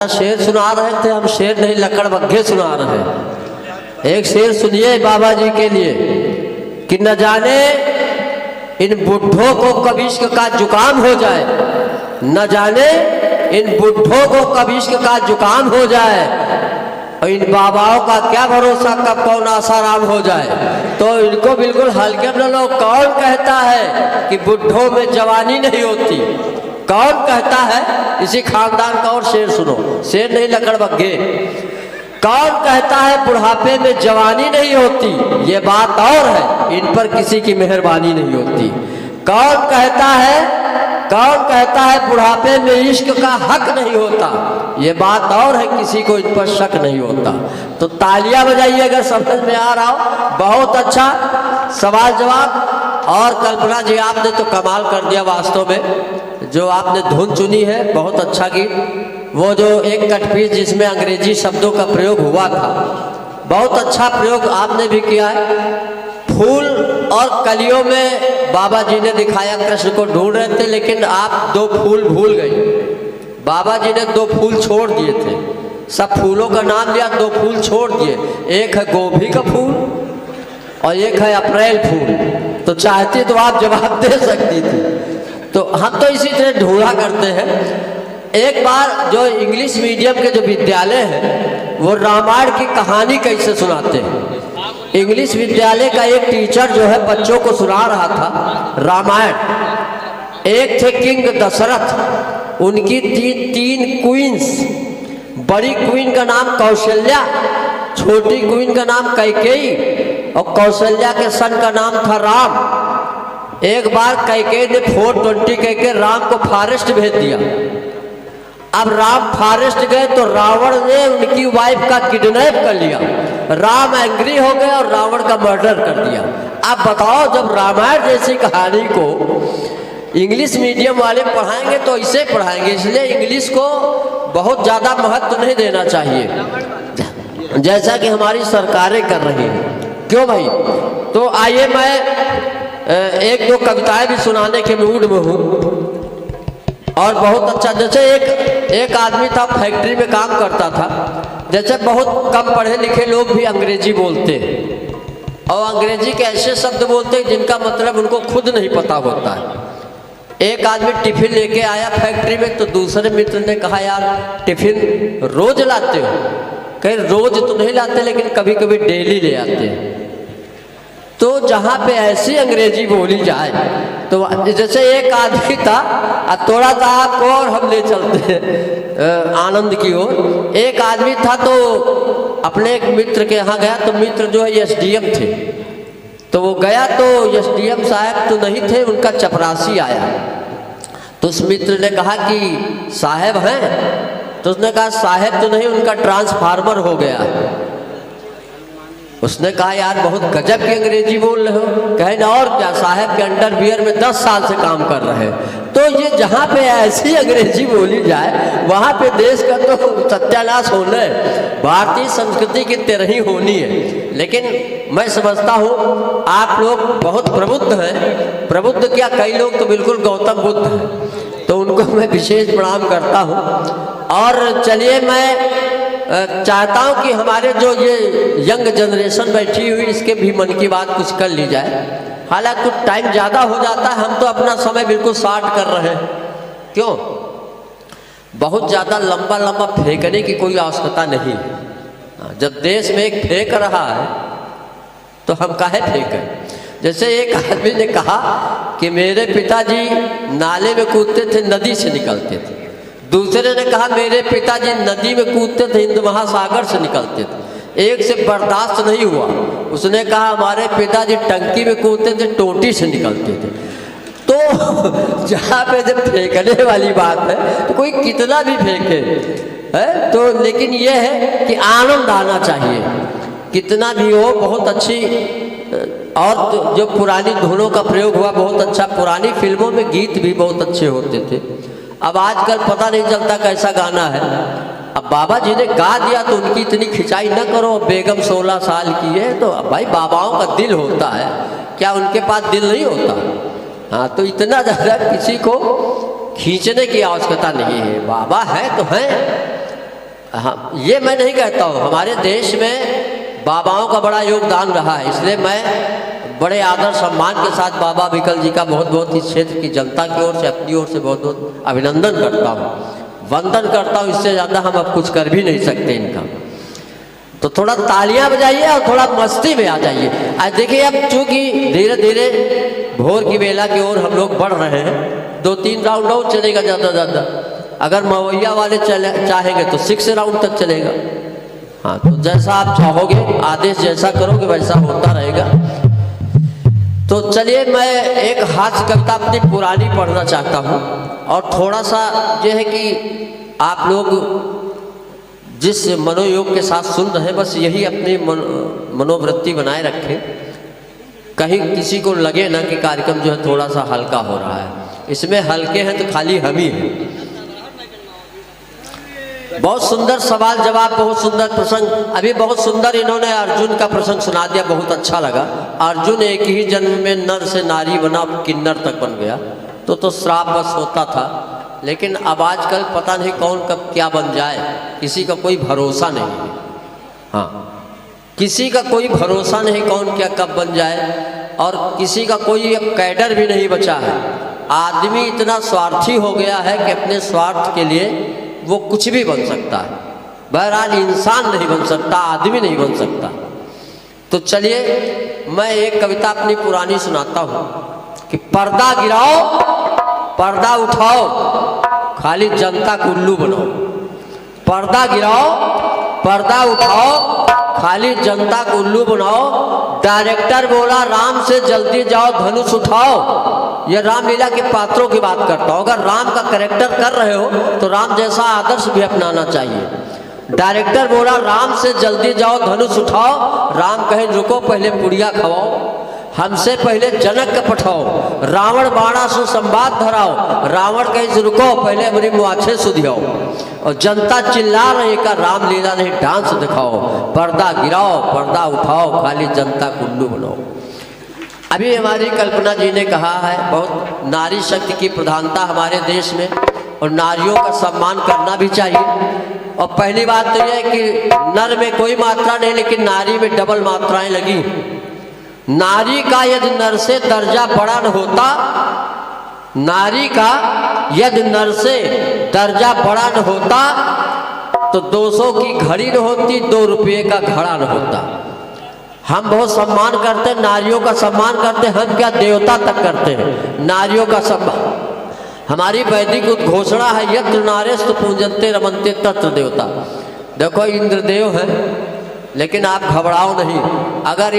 शेर सुना रहे थे हम, शेर नहीं लकड़बग्घे सुना रहे हैं। एक शेर सुनिए बाबा जी के लिए कि न जाने इन बुढ़ों को कभी इश्क का जुकाम हो जाए, न जाने इन बुढ़ों को कभी इश्क का जुकाम हो जाए, और इन बाबाओं का क्या भरोसा कब कौन आसाराम हो जाए। तो इनको बिल्कुल हल्के में लो। कौन कहता है कि बुढ़ों में जवानी नहीं होती? कौन कहता है? इसी खानदान का और शेर सुनो, शेर नहीं लकड़बग्घे। कौन कहता है बुढ़ापे में जवानी नहीं होती? ये बात और है, इन पर किसी की मेहरबानी नहीं होती। कौन कहता है बुढ़ापे में इश्क का हक नहीं होता? ये बात और है, किसी को इन पर शक नहीं होता। तो तालियां बजाइए अगर समझ में आ रहा हो। बहुत अच्छा सवाल जवाब। और कल्पना जी आपने तो कमाल कर दिया वास्तव में, जो आपने धुन चुनी है बहुत अच्छा गीत। वो जो एक कटपीस जिसमें अंग्रेजी शब्दों का प्रयोग हुआ था, बहुत अच्छा प्रयोग आपने भी किया है। फूल और कलियों में बाबा जी ने दिखाया कृष्ण को ढूंढ रहे थे, लेकिन आप दो फूल भूल गए। बाबा जी ने दो फूल छोड़ दिए थे, सब फूलों का नाम लिया, दो फूल छोड़ दिए। एक है गोभी का फूल और एक है अप्रैल फूल। तो चाहती तो आप जवाब दे सकती थी। तो हम तो इसी तरह ढूंढा करते हैं। एक बार जो इंग्लिश मीडियम के जो विद्यालय हैं वो रामायण की कहानी कैसे सुनाते हैं। इंग्लिश विद्यालय का एक टीचर जो है बच्चों को सुना रहा था रामायण। एक थे किंग दशरथ, उनकी तीन क्वींस। बड़ी क्वीन का नाम कौशल्या, छोटी क्वीन का नाम कैकेयी और कौशल्या के सन का नाम था राम। एक बार कैकेयी ने 420 कहकर राम को फॉरेस्ट भेज दिया। अब राम फॉरेस्ट गए तो रावण ने उनकी वाइफ का किडनैप कर लिया। राम एंग्री हो गए और रावण का मर्डर कर दिया। अब बताओ, जब रामायण जैसी कहानी को इंग्लिश मीडियम वाले पढ़ाएंगे तो इसे पढ़ाएंगे। इसलिए इंग्लिश को बहुत ज़्यादा महत्व नहीं देना चाहिए, जैसा कि हमारी सरकारें कर रही हैं। क्यों भाई? तो आइए मैं एक दो कविताएं भी सुनाने के मूड में हूँ। और बहुत अच्छा, जैसे एक आदमी था फैक्ट्री में काम करता था। जैसे बहुत कम पढ़े लिखे लोग भी अंग्रेजी बोलते हैं और अंग्रेजी के ऐसे शब्द बोलते हैं जिनका मतलब उनको खुद नहीं पता होता है। एक आदमी टिफिन लेके आया फैक्ट्री में, तो दूसरे मित्र ने कहा यार टिफिन रोज लाते हो? कहीं रोज तो नहीं लाते, लेकिन कभी कभी डेली ले आते हैं। तो जहाँ पे ऐसी अंग्रेजी बोली जाए, तो जैसे एक आदमी था, थोड़ा सा आपको और हम ले चलते हैं आनंद की ओर। एक आदमी था तो अपने एक मित्र के यहाँ गया, तो मित्र जो है एसडीएम थे। तो वो गया तो एसडीएम साहब तो नहीं थे, उनका चपरासी आया। तो उस मित्र ने कहा कि साहब हैं? तो उसने कहा साहब तो नहीं, उनका ट्रांसफार्मर हो गया। उसने कहा यार बहुत गजब की अंग्रेजी बोल रहे हो। कहे ना और क्या, साहब के अंडरवियर में 10 साल से काम कर रहे हैं। तो ये जहाँ पे ऐसी अंग्रेजी बोली जाए वहाँ पे देश का तो सत्यानाश होना है। भारतीय संस्कृति की तरह ही होनी है। लेकिन मैं समझता हूँ आप लोग बहुत प्रबुद्ध हैं। प्रबुद्ध क्या, कई लोग तो बिल्कुल गौतम बुद्ध हैं, तो उनको मैं विशेष प्रणाम करता हूँ। और चलिए मैं चाहता हूँ कि हमारे जो ये यंग जनरेशन बैठी हुई, इसके भी मन की बात कुछ कर ली जाए। हालांकि कुछ टाइम ज़्यादा हो जाता है, हम तो अपना समय बिल्कुल शार्ट कर रहे हैं। क्यों? बहुत ज़्यादा लंबा लंबा फेंकने की कोई आवश्यकता नहीं है। जब देश में एक फेंक रहा है तो हम काहे फेंकें? जैसे एक आदमी ने कहा कि मेरे पिताजी नाले में कूदते थे, नदी से निकलते थे। दूसरे ने कहा मेरे पिताजी नदी में कूदते थे, हिंद महासागर से निकलते थे। एक से बर्दाश्त नहीं हुआ, उसने कहा हमारे पिताजी टंकी में कूदते थे, टोटी से निकलते थे। तो जहाँ पे जब फेंकने वाली बात है तो कोई कितना भी फेंके है तो, लेकिन ये है कि आनंद आना चाहिए। कितना भी हो, बहुत अच्छी। और जो पुरानी धुनों का प्रयोग हुआ बहुत अच्छा। पुरानी फिल्मों में गीत भी बहुत अच्छे होते थे। अब आजकल पता नहीं चलता कैसा गाना है। अब बाबा जी ने गा दिया तो उनकी इतनी खिंचाई न करो। बेगम 16 साल की है तो भाई बाबाओं का दिल होता है, क्या उनके पास दिल नहीं होता? हाँ, तो इतना ज़्यादा किसी को खींचने की आवश्यकता नहीं है। बाबा है तो हैं, हाँ, ये मैं नहीं कहता हूँ, हमारे देश में बाबाओं का बड़ा योगदान रहा है, इसलिए मैं बड़े आदर सम्मान के साथ बाबा विकल जी का बहुत बहुत इस क्षेत्र की जनता की ओर से, अपनी ओर से बहुत बहुत अभिनंदन करता हूँ, वंदन करता हूँ। इससे ज़्यादा हम अब कुछ कर भी नहीं सकते इनका। तो थोड़ा तालियां बजाइए और थोड़ा मस्ती में आ जाइए। आज देखिए, अब चूंकि धीरे धीरे भोर की बेला की ओर हम लोग बढ़ रहे हैं, 2-3 राउंड और चलेगा ज़्यादा ज़्यादा। अगर मवैया वाले चाहेंगे तो 6 राउंड तक चलेगा। हाँ, तो जैसा आप चाहोगे, आदेश जैसा करोगे वैसा होता रहेगा। तो चलिए, मैं एक हास्य कविता अपनी पुरानी पढ़ना चाहता हूँ, और थोड़ा सा ये है कि आप लोग जिस मनोयोग के साथ सुन रहे हैं, बस यही अपनी मनोवृत्ति बनाए रखें। कहीं किसी को लगे ना कि कार्यक्रम जो है थोड़ा सा हल्का हो रहा है, इसमें हल्के हैं तो खाली हम ही हैं। बहुत सुंदर सवाल जवाब, बहुत सुंदर प्रसंग। अभी बहुत सुंदर इन्होंने अर्जुन का प्रसंग सुना दिया, बहुत अच्छा लगा। अर्जुन एक ही जन्म में नर से नारी बना, किन्नर तक बन गया, तो श्राप बस होता था। लेकिन अब आजकल पता नहीं कौन कब क्या बन जाए, किसी का कोई भरोसा नहीं है। हाँ, किसी का कोई भरोसा नहीं, कौन क्या कब बन जाए, और किसी का कोई कैडर भी नहीं बचा है। आदमी इतना स्वार्थी हो गया है कि अपने स्वार्थ के लिए वो कुछ भी बन सकता है। बहरहाल इंसान नहीं बन सकता, आदमी नहीं बन सकता। तो चलिए, मैं एक कविता अपनी पुरानी सुनाता हूँ कि पर्दा गिराओ, पर्दा उठाओ, खाली जनता को उल्लू बनाओ। पर्दा गिराओ, पर्दा उठाओ, खाली जनता को उल्लू बनाओ। डायरेक्टर बोला राम से जल्दी जाओ, धनुष उठाओ। ये रामलीला के पात्रों की बात करता हूँ। अगर राम का कैरेक्टर कर रहे हो तो राम जैसा आदर्श भी अपनाना चाहिए। डायरेक्टर बोला राम से जल्दी जाओ, धनुष उठाओ। राम कहे रुको, पहले पुड़िया खवाओ, हमसे पहले जनक का पठाओ। रावण बाणा सु संवाद धराओ। रावण कहे रुको, पहले हमारी मुआछे सुधियाओ। और जनता चिल्ला रही का रामलीला नहीं, डांस दिखाओ। पर्दा गिराओ, पर्दा उठाओ, खाली जनता को उल्लू बनाओ। अभी हमारी कल्पना जी ने कहा है, बहुत नारी शक्ति की प्रधानता हमारे देश में, और नारियों का सम्मान करना भी चाहिए। और पहली बात तो यह है कि नर में कोई मात्रा नहीं, लेकिन नारी में डबल मात्राएं लगी। नारी का यदि नर से दर्जा बड़ा न होता, नारी का यदि नर से दर्जा बड़ा न होता तो 200 की घड़ी न होती, 2 रुपये का घड़ा न होता। हम बहुत सम्मान करते हैं, नारियों का सम्मान करते हैं। हम क्या देवता तक करते हैं नारियों का सम्मान। हमारी वैदिक उद्घोषणा है, यत्र नारेस्तु पूजन्ते रमन्ते तत्र देवता। देखो, इंद्रदेव है, लेकिन आप घबराओ नहीं। अगर